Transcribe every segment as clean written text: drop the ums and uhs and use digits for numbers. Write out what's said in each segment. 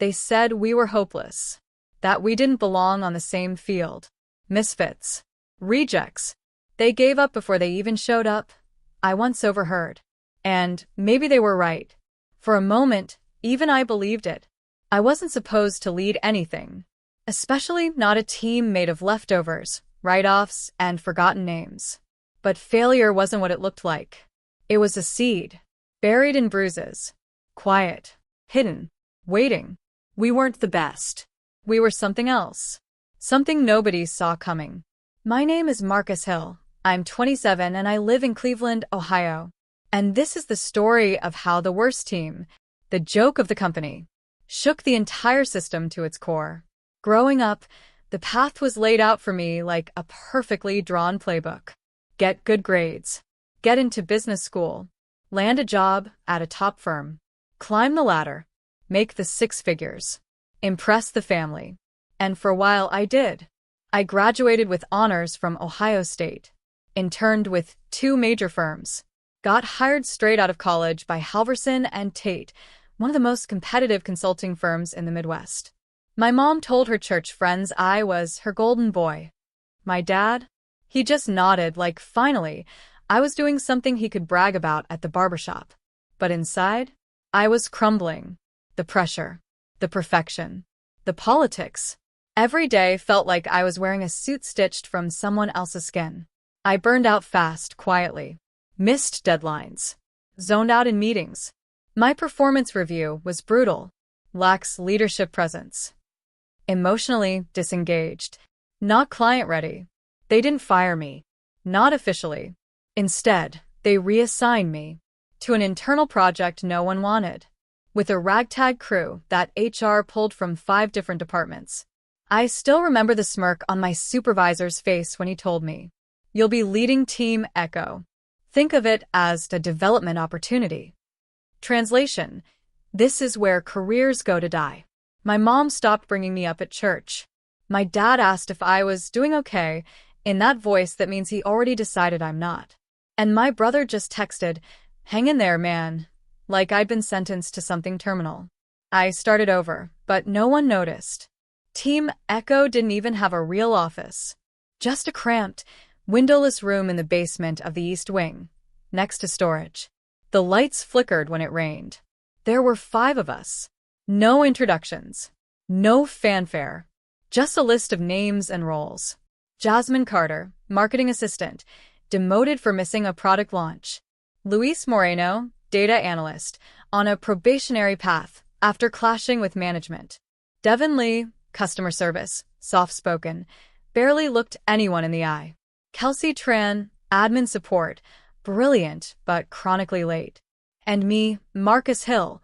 They said we were hopeless, that we didn't belong on the same field. Misfits. Rejects. They gave up before they even showed up, I once overheard. And maybe they were right. For a moment, even I believed it. I wasn't supposed to lead anything, especially not a team made of leftovers, write-offs, and forgotten names. But failure wasn't what it looked like. It was a seed, buried in bruises, quiet, hidden, waiting. We weren't the best. We were something else. Something nobody saw coming. My name is Marcus Hill. I'm 27 and I live in Cleveland, Ohio. And this is the story of how the worst team, the joke of the company, shook the entire system to its core. Growing up, the path was laid out for me like a perfectly drawn playbook. Get good grades, get into business school, land a job at a top firm, climb the ladder, make the six figures, impress the family. And for a while I did. I graduated with honors from Ohio State, interned with 2 major firms, got hired straight out of college by Halverson and Tate, one of the most competitive consulting firms in the Midwest. My mom told her church friends I was her golden boy. My dad? He just nodded like finally I was doing something he could brag about at the barbershop. But inside, I was crumbling. The pressure, the perfection, the politics. Every day felt like I was wearing a suit stitched from someone else's skin. I burned out fast, quietly. Missed deadlines. Zoned out in meetings. My performance review was brutal. Lacks leadership presence. Emotionally disengaged. Not client-ready. They didn't fire me. Not officially. Instead, they reassigned me to an internal project no one wanted, with a ragtag crew that HR pulled from 5 different departments. I still remember the smirk on my supervisor's face when he told me, "You'll be leading Team Echo. Think of it as a development opportunity." Translation: this is where careers go to die. My mom stopped bringing me up at church. My dad asked if I was doing okay, in that voice that means he already decided I'm not. And my brother just texted, "Hang in there, man," like I'd been sentenced to something terminal. I started over, but no one noticed. Team Echo didn't even have a real office. Just a cramped, windowless room in the basement of the East Wing, next to storage. The lights flickered when it rained. There were 5 of us. No introductions. No fanfare. Just a list of names and roles. Jasmine Carter, marketing assistant, demoted for missing a product launch. Luis Moreno, data analyst, on a probationary path after clashing with management. Devin Lee, customer service, soft-spoken, barely looked anyone in the eye. Kelsey Tran, admin support, brilliant but chronically late. And me, Marcus Hill,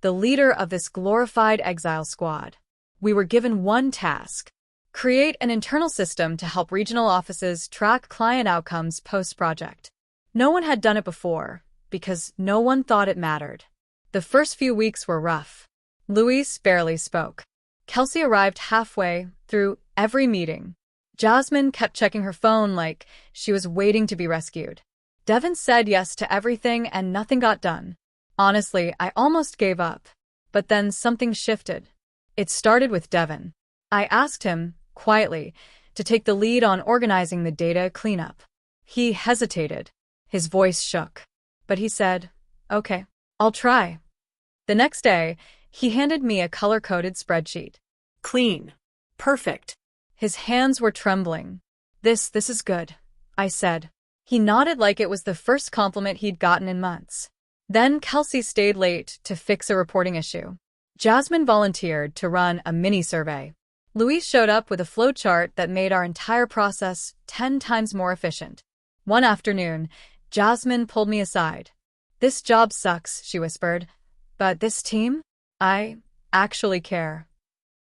the leader of this glorified exile squad. We were given one task: create an internal system to help regional offices track client outcomes post-project. No one had done it before, because no one thought it mattered. The first few weeks were rough. Luis barely spoke. Kelsey arrived halfway through every meeting. Jasmine kept checking her phone like she was waiting to be rescued. Devin said yes to everything and nothing got done. Honestly, I almost gave up. But then something shifted. It started with Devin. I asked him, quietly, to take the lead on organizing the data cleanup. He hesitated. His voice shook. But he said, "Okay, I'll try." The next day, he handed me a color-coded spreadsheet. Clean. Perfect. His hands were trembling. This is good," I said. He nodded like it was the first compliment he'd gotten in months. Then Kelsey stayed late to fix a reporting issue. Jasmine volunteered to run a mini-survey. Luis showed up with a flowchart that made our entire process 10 times more efficient. One afternoon, Jasmine pulled me aside. "This job sucks," she whispered. "But this team? I actually care."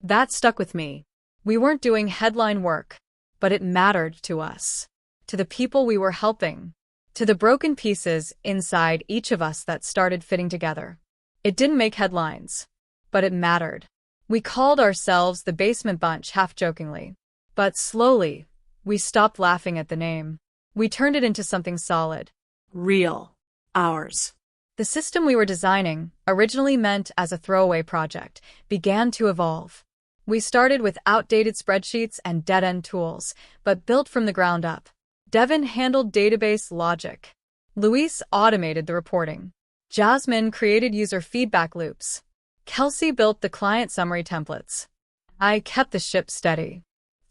That stuck with me. We weren't doing headline work, but it mattered to us, to the people we were helping, to the broken pieces inside each of us that started fitting together. It didn't make headlines, but it mattered. We called ourselves the Basement Bunch half-jokingly. But slowly, we stopped laughing at the name. We turned it into something solid. Real. Ours. The system we were designing, originally meant as a throwaway project, began to evolve. We started with outdated spreadsheets and dead-end tools, but built from the ground up. Devin handled database logic. Luis automated the reporting. Jasmine created user feedback loops. Kelsey built the client summary templates. I kept the ship steady.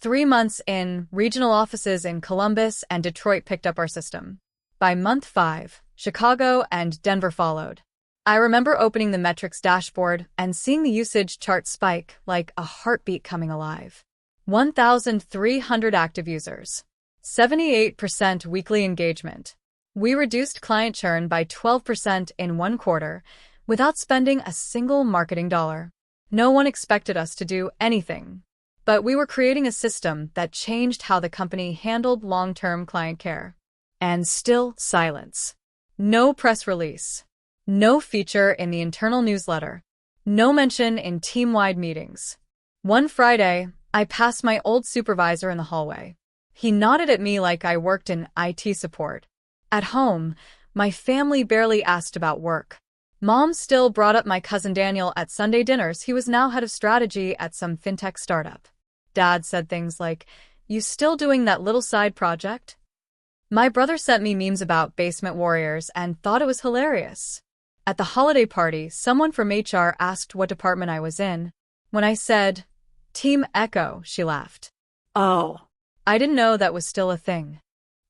3 months in, regional offices in Columbus and Detroit picked up our system. By month 5, Chicago and Denver followed. I remember opening the metrics dashboard and seeing the usage chart spike like a heartbeat coming alive. 1,300 active users. 78% weekly engagement. We reduced client churn by 12% in 1 quarter without spending a single marketing dollar. No one expected us to do anything. But we were creating a system that changed how the company handled long-term client care. And still silence. No press release. No feature in the internal newsletter. No mention in team-wide meetings. One Friday, I passed my old supervisor in the hallway. He nodded at me like I worked in IT support. At home, my family barely asked about work. Mom still brought up my cousin Daniel at Sunday dinners. He was now head of strategy at some fintech startup. Dad said things like, "You still doing that little side project?" My brother sent me memes about basement warriors and thought it was hilarious. At the holiday party, someone from HR asked what department I was in. When I said, Team Echo, she laughed. Oh. I didn't know that was still a thing.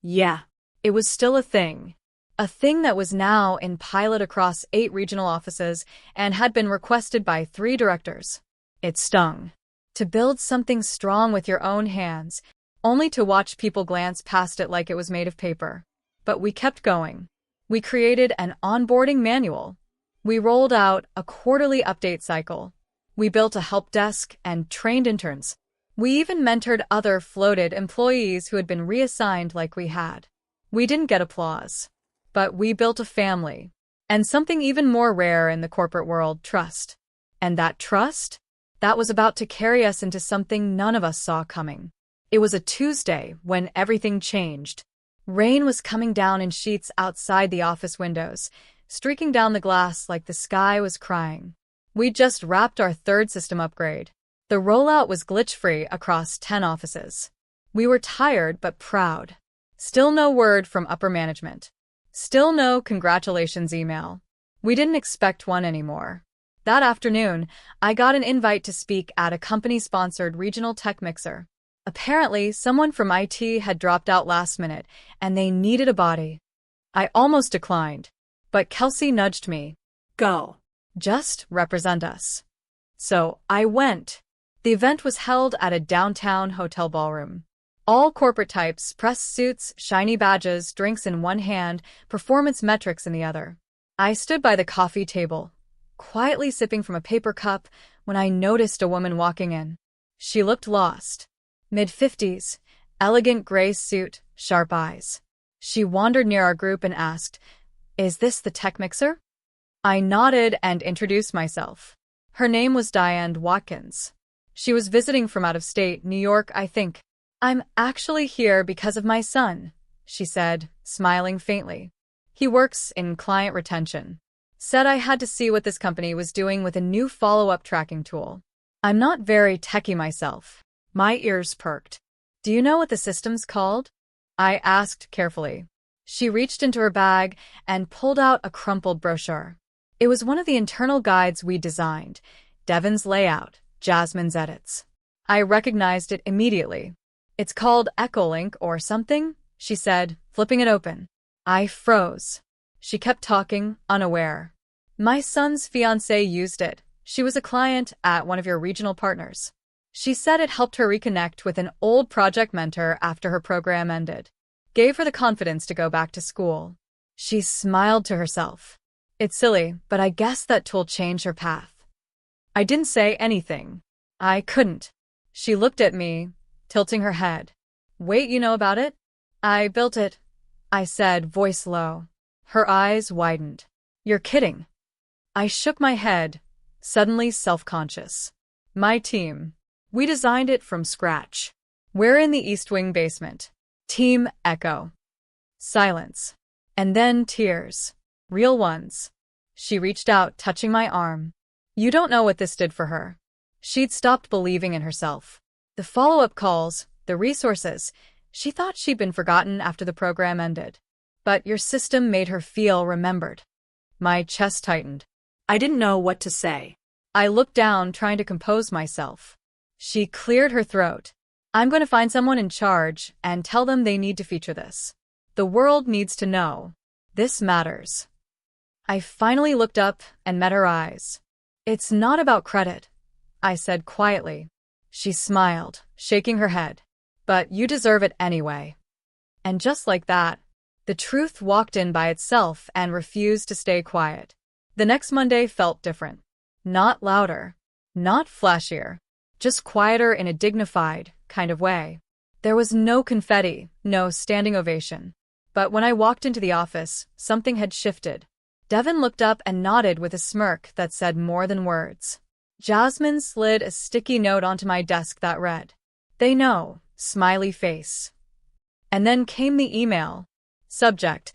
Yeah. It was still a thing. A thing that was now in pilot across 8 regional offices and had been requested by 3 directors. It stung. To build something strong with your own hands, only to watch people glance past it like it was made of paper. But we kept going. We created an onboarding manual. We rolled out a quarterly update cycle. We built a help desk and trained interns. We even mentored other floated employees who had been reassigned like we had. We didn't get applause. But we built a family. And something even more rare in the corporate world, trust. And that trust? That was about to carry us into something none of us saw coming. It was a Tuesday when everything changed. Rain was coming down in sheets outside the office windows, streaking down the glass like the sky was crying. We'd just wrapped our 3rd system upgrade. The rollout was glitch-free across 10 offices. We were tired but proud. Still no word from upper management. Still no congratulations email. We didn't expect one anymore. That afternoon, I got an invite to speak at a company-sponsored regional tech mixer. Apparently, someone from IT had dropped out last minute, and they needed a body. I almost declined, but Kelsey nudged me. Go. Just represent us. So I went. The event was held at a downtown hotel ballroom. All corporate types, press suits, shiny badges, drinks in one hand, performance metrics in the other. I stood by the coffee table, quietly sipping from a paper cup, when I noticed a woman walking in. She looked lost. Mid-50s, elegant gray suit, sharp eyes. She wandered near our group and asked, "Is this the tech mixer?" I nodded and introduced myself. Her name was Diane Watkins. She was visiting from out of state, New York, I think. "I'm actually here because of my son," she said, smiling faintly. "He works in client retention. Said I had to see what this company was doing with a new follow-up tracking tool. I'm not very techie myself." My ears perked. "Do you know what the system's called?" I asked carefully. She reached into her bag and pulled out a crumpled brochure. It was one of the internal guides we designed, Devin's layout, Jasmine's edits. I recognized it immediately. "It's called Echolink or something," she said, flipping it open. I froze. She kept talking, unaware. "My son's fiancée used it. She was a client at one of your regional partners. She said it helped her reconnect with an old project mentor after her program ended. Gave her the confidence to go back to school." She smiled to herself. "It's silly, but I guess that tool changed her path." I didn't say anything. I couldn't. She looked at me, tilting her head. "Wait, you know about it?" "I built it," I said, voice low. Her eyes widened. "You're kidding." I shook my head, suddenly self-conscious. "My team. We designed it from scratch. We're in the East Wing basement. Team Echo." Silence. And then tears. Real ones. She reached out, touching my arm. You don't know what this did for her. She'd stopped believing in herself. The follow-up calls, the resources, she thought she'd been forgotten after the program ended. But your system made her feel remembered. My chest tightened. I didn't know what to say. I looked down, trying to compose myself. She cleared her throat. I'm going to find someone in charge and tell them they need to feature this. The world needs to know. This matters. I finally looked up and met her eyes. It's not about credit, I said quietly. She smiled, shaking her head. But you deserve it anyway. And just like that, the truth walked in by itself and refused to stay quiet. The next Monday felt different. Not louder, not flashier, just quieter in a dignified kind of way. There was no confetti, no standing ovation. But when I walked into the office, something had shifted. Devin looked up and nodded with a smirk that said more than words. Jasmine slid a sticky note onto my desk that read, "They know," smiley face. And then came the email. Subject,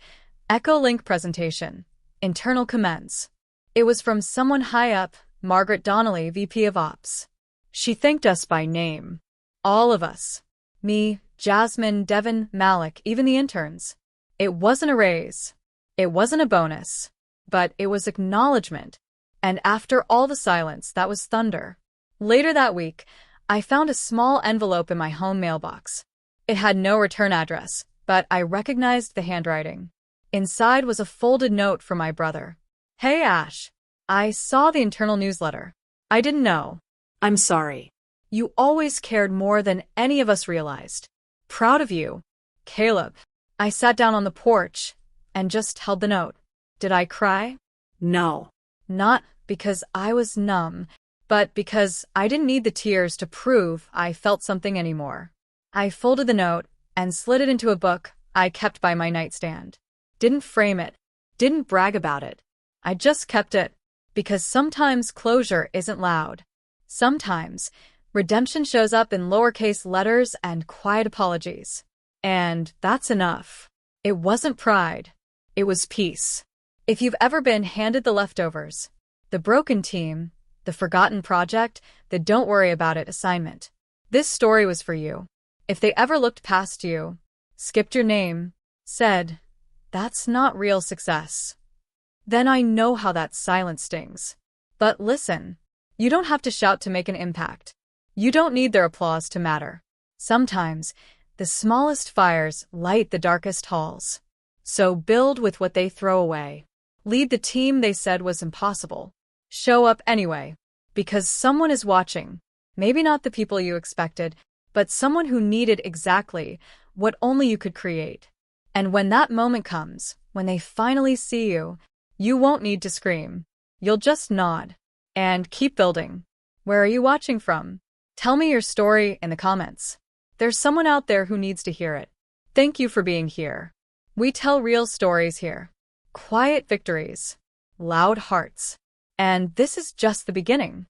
Echo Link presentation. Internal comments. It was from someone high up, Margaret Donnelly, VP of Ops. She thanked us by name. All of us. Me, Jasmine, Devin, Malik, even the interns. It wasn't a raise. It wasn't a bonus. But it was acknowledgement. And after all the silence, that was thunder. Later that week, I found a small envelope in my home mailbox. It had no return address, but I recognized the handwriting. Inside was a folded note from my brother. Hey Ash, I saw the internal newsletter. I didn't know. I'm sorry. You always cared more than any of us realized. Proud of you. Caleb. I sat down on the porch and just held the note. Did I cry? No. Not because I was numb, but because I didn't need the tears to prove I felt something anymore. I folded the note and slid it into a book I kept by my nightstand. Didn't frame it, didn't brag about it. I just kept it, because sometimes closure isn't loud. Sometimes redemption shows up in lowercase letters and quiet apologies. And that's enough. It wasn't pride. It was peace. If you've ever been handed the leftovers, the broken team, the forgotten project, the don't worry about it assignment, this story was for you. If they ever looked past you, skipped your name, said, "That's not real success," then I know how that silence stings. But listen, you don't have to shout to make an impact. You don't need their applause to matter. Sometimes, the smallest fires light the darkest halls. So build with what they throw away. Lead the team they said was impossible. Show up anyway, because someone is watching. Maybe not the people you expected, but someone who needed exactly what only you could create. And when that moment comes, when they finally see you, you won't need to scream. You'll just nod. And keep building. Where are you watching from? Tell me your story in the comments. There's someone out there who needs to hear it. Thank you for being here. We tell real stories here. Quiet victories. Loud hearts. And this is just the beginning.